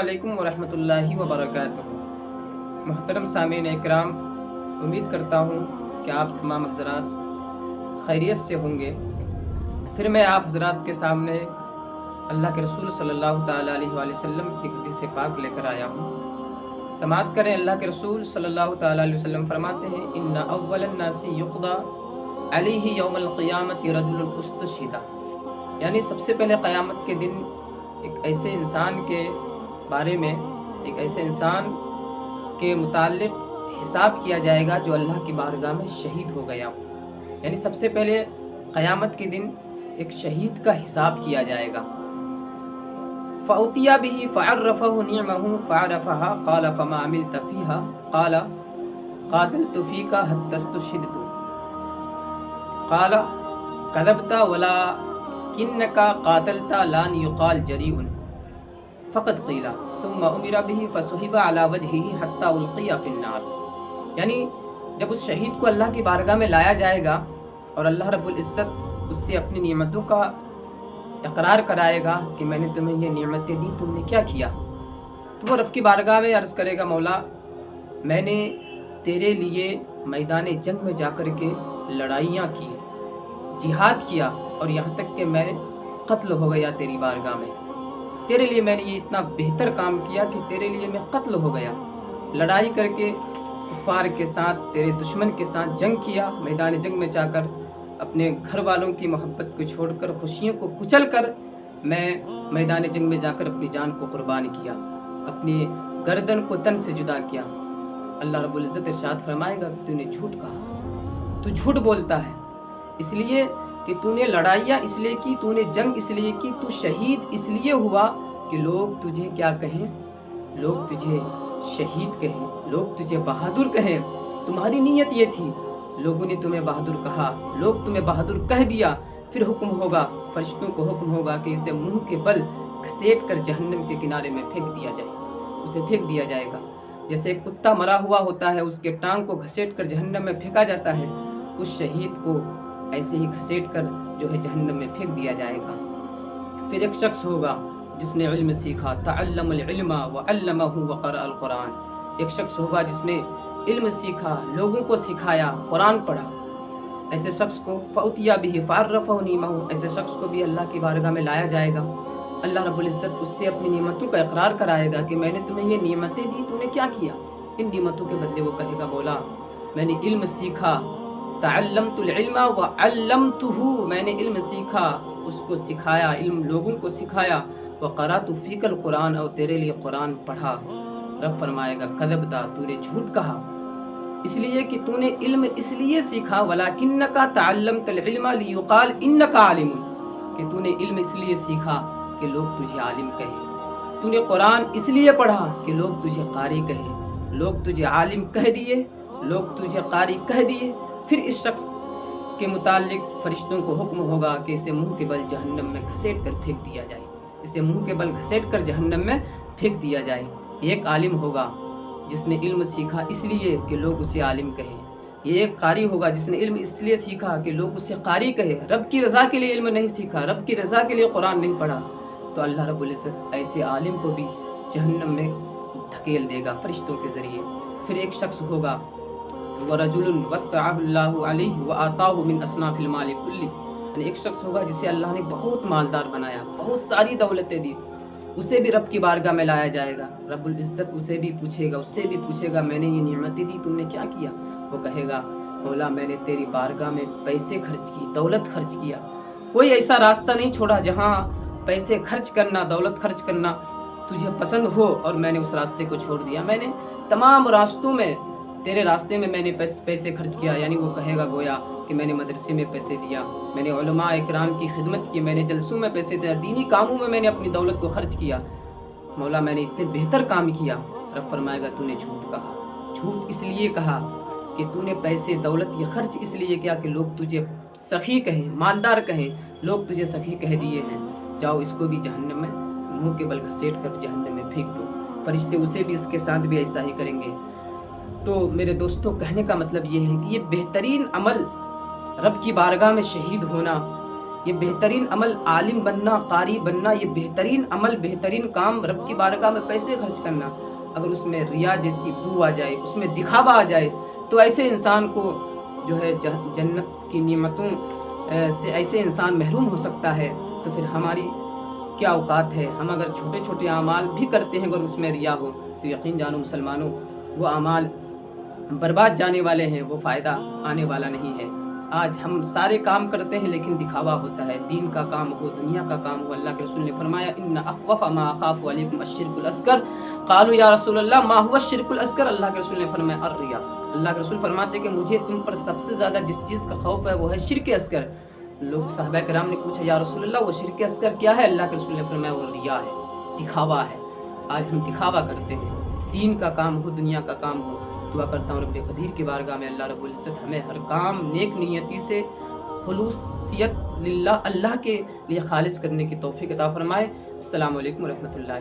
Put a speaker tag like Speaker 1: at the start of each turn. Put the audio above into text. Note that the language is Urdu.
Speaker 1: علیکم ورحمۃ اللہ وبرکاتہ۔ محترم سامعین اکرام، امید کرتا ہوں کہ آپ تمام حضرات خیریت سے ہوں گے۔ پھر میں آپ حضرات کے سامنے اللہ کے رسول صلی اللہ تعالیٰ علیہ وآلہ وسلم کی حدیث پاک لے کر آیا ہوں۔ سماعت کریں۔ اللہ کے رسول صلی اللہ تعالیٰ علیہ وسلم فرماتے ہیں، ان اول الناس یقضی علیہ یوم القیامت رجل استشہد، یعنی سب سے پہلے قیامت کے دن ایک ایسے انسان کے بارے میں، ایک ایسے انسان کے متعلق حساب کیا جائے گا جو اللہ کی بارگاہ میں شہید ہو گیا ہو۔ یعنی سب سے پہلے قیامت کے دن ایک شہید کا حساب کیا جائے گا۔ فَأُتِيَ بِهِ فَعَرَّفَهُ نِعْمَهُ فَعَرَفَهَا قَالَ فَمَا عَمِلْتَ فِيهَا قَالَ قَاتَلْتُ فِيكَ حَتَّى اسْتُشْهِدْتُ قَالَ كَذَبْتَ وَلَكِنَّكَ قَاتَلْتَ لَن يُقَالَ جَرِيءٌ فقط قیل ثم امر به فسحب على وجهه حتى القي في النار، یعنی جب اس شہید کو اللہ کی بارگاہ میں لایا جائے گا اور اللہ رب العزت اس سے اپنی نعمتوں کا اقرار کرائے گا کہ میں نے تمہیں یہ نعمتیں دی، تم نے کیا کیا؟ تو وہ رب کی بارگاہ میں عرض کرے گا، مولا میں نے تیرے لیے میدان جنگ میں جا کر کے لڑائیاں کی، جہاد کیا، اور یہاں تک کہ میں قتل ہو گیا تیری بارگاہ میں۔ تیرے لیے میں نے یہ اتنا بہتر کام کیا کہ تیرے لیے میں قتل ہو گیا، لڑائی کر کے کفار کے ساتھ، تیرے دشمن کے ساتھ جنگ کیا، میدان جنگ میں جا کر اپنے گھر والوں کی محبت کو چھوڑ کر، خوشیوں کو کچل کر میں میدان جنگ میں جا کر اپنی جان کو قربان کیا، اپنی گردن کو تن سے جدا کیا۔ اللہ رب العزت ارشاد فرمائے گا کہ تو نے جھوٹ کہا، تو جھوٹ بولتا ہے، اس لیے کہ تو نے لڑائیاں اس لیے کی، تو نے جنگ اس لیے کی، تو شہید اس لیے ہوا کہ لوگ تجھے کیا کہیں؟ لوگ تجھے شہید کہیں، لوگ تجھے بہادر کہیں۔ تمہاری نیت یہ تھی، لوگوں نے تمہیں بہادر کہا، لوگ تمہیں بہادر کہہ دیا، پھر حکم ہوگا، فرشتوں کو حکم ہوگا کہ اسے منہ کے بل گھسیٹ کر جہنم کے کنارے میں پھینک دیا جائے، اسے پھینک دیا جائے گا۔ جیسے ایک کتا مرا ہوا ہوتا ہے، اس کے ٹانگ کو گھسیٹ کر جہنم میں پھینکا جاتا ہے، اس شہید کو ایسے ہی گھسیٹ کر جو ہے جہنم میں پھینک دیا جائے گا۔ پھر ایک شخص ہوگا جس نے علم سیکھا، تعلم العلم وعلمہ وقرأ القرآن، ایک شخص ہوگا جس نے علم سیکھا، لوگوں کو سکھایا، قرآن پڑھا۔ ایسے شخص کو فأتي به فعرفه نعمه، ایسے شخص کو بھی اللہ کی بارگاہ میں لایا جائے گا۔ اللہ رب العزت اس سے اپنی نعمتوں کا اقرار کرائے گا کہ میں نے تمہیں یہ نعمتیں دی، تم نے کیا کیا؟ ان نعمتوں کے بدلے وہ کہے گا، مولا میں نے علم سیکھا، تعلمت العلم وعلمته، میں نے علم سیکھا، اس کو سکھایا، علم لوگوں کو سکھایا، وقرأت فیک القرآن، اور تیرے لیے قرآن پڑھا۔ رب فرمائے گا، کذبت، تو نے جھوٹ کہا، اس لیے کہ تو نے علم اس لیے سیکھا، ولکنک تعلمت العلم لیقال انک عالم، کہ تو نے علم اس لیے سیکھا کہ لوگ تجھے عالم کہیں، تو نے قرآن اس لیے پڑھا کہ لوگ تجھے قاری کہیں، لوگ تجھے عالم کہہ دیے، لوگ تجھے قاری کہہ دیے۔ پھر اس شخص کے متعلق فرشتوں کو حکم ہوگا کہ اسے منہ کے بل جہنم میں گھسیٹ کر پھینک دیا جائے، اسے منہ کے بل گھسیٹ کر جہنم میں پھینک دیا جائے۔ ایک عالم ہوگا جس نے علم سیکھا اس لیے کہ لوگ اسے عالم کہیں، یہ ایک قاری ہوگا جس نے علم اس لیے سیکھا کہ لوگ اسے قاری کہے، رب کی رضا کے لیے علم نہیں سیکھا، رب کی رضا کے لیے قرآن نہیں پڑھا، تو اللہ رب العزت ایسے عالم کو بھی جہنم میں دھکیل دے گا فرشتوں کے ذریعے۔ پھر ایک شخص ہوگا، وَرَجُلٌ وَسَّعَهُ اللَّهُ عَلَيْهِ وَآتَاهُ مِنْ أَصْنَافِ الْمَالِ كُلِّهِ، یعنی ایک شخص ہوگا جسے اللہ نے بہت مالدار بنایا، بہت ساری دولتیں دی، اسے بھی رب کی بارگاہ میں لایا جائے گا۔ رب العزت اسے بھی پوچھے گا، اس سے بھی پوچھے گا، میں نے یہ نعمتیں دی، تم نے کیا کیا؟ وہ کہے گا، مولا میں نے تیری بارگاہ میں پیسے خرچ کی، دولت خرچ کیا، کوئی ایسا راستہ نہیں چھوڑا جہاں پیسے خرچ کرنا، دولت خرچ کرنا تجھے پسند ہو، اور میں نے اس راستے کو چھوڑ دیا، میں نے تمام راستوں میں، تیرے راستے میں میں نے پیسے خرچ کیا۔ یعنی وہ کہے گا گویا کہ میں نے مدرسے میں پیسے دیا، میں نے علماء اکرام کی خدمت کی، میں نے جلسوں میں پیسے دیا، دینی کاموں میں میں نے اپنی دولت کو خرچ کیا، مولا میں نے اتنے بہتر کام کیا۔ رب فرمائے گا، تو نے جھوٹ کہا، جھوٹ اس لیے کہا کہ تو نے پیسے دولت یہ خرچ اس لیے کیا کہ لوگ تجھے سخی کہیں، مالدار کہیں، لوگ تجھے سخی کہہ دیے ہیں، جاؤ اس کو بھی جہنم میں منہ کے بل گھسیٹ کر جہنم میں پھینک دو۔ فرشتے اسے بھی اس کے ساتھ بھی ایسا ہی کریں گے۔ تو میرے دوستوں، کہنے کا مطلب یہ ہے کہ یہ بہترین عمل، رب کی بارگاہ میں شہید ہونا، یہ بہترین عمل عالم بننا، قاری بننا، یہ بہترین عمل، بہترین کام رب کی بارگاہ میں پیسے خرچ کرنا، اگر اس میں ریا جیسی بو آ جائے، اس میں دکھاوا آ جائے، تو ایسے انسان کو جو ہے جنت کی نعمتوں سے ایسے انسان محروم ہو سکتا ہے۔ تو پھر ہماری کیا اوقات ہے؟ ہم اگر چھوٹے چھوٹے اعمال بھی کرتے ہیں، اگر اس میں ریا ہو تو یقین جانو مسلمانوں، وہ اعمال برباد جانے والے ہیں، وہ فائدہ آنے والا نہیں ہے۔ آج ہم سارے کام کرتے ہیں لیکن دکھاوا ہوتا ہے، دین کا کام ہو، دنیا کا کام ہو۔ اللہ کے رسول نے فرمایا ان اخوف ما اخاف علیکم الشرک الاصغر، قالوا یا رسول اللہ ما هو الشرک الاصغر، اللہ کے رسول نے فرمایا الریا، اللہ کے رسول فرماتے کہ مجھے تم پر سب سے زیادہ جس چیز کا خوف ہے وہ ہے شرک اصغر۔ لوگ صحابہ کرام نے پوچھا یا رسول اللہ وہ شرک اصغر کیا ہے؟ اللہ کے رسول نے فرمایا وہ ریا ہے، دکھاوا ہے۔ آج ہم دکھاوا کرتے ہیں، دین کا کام ہو، دنیا کا کام ہو۔ دعا کرتا ہوں رب قدیر کی بارگاہ میں اللہ رب العزت ہمیں ہر کام نیک نیتی سے، خلوصیت للہ، اللہ کے لیے خالص کرنے کی توفیق عطا فرمائے۔ السلام علیکم ورحمۃ اللہ۔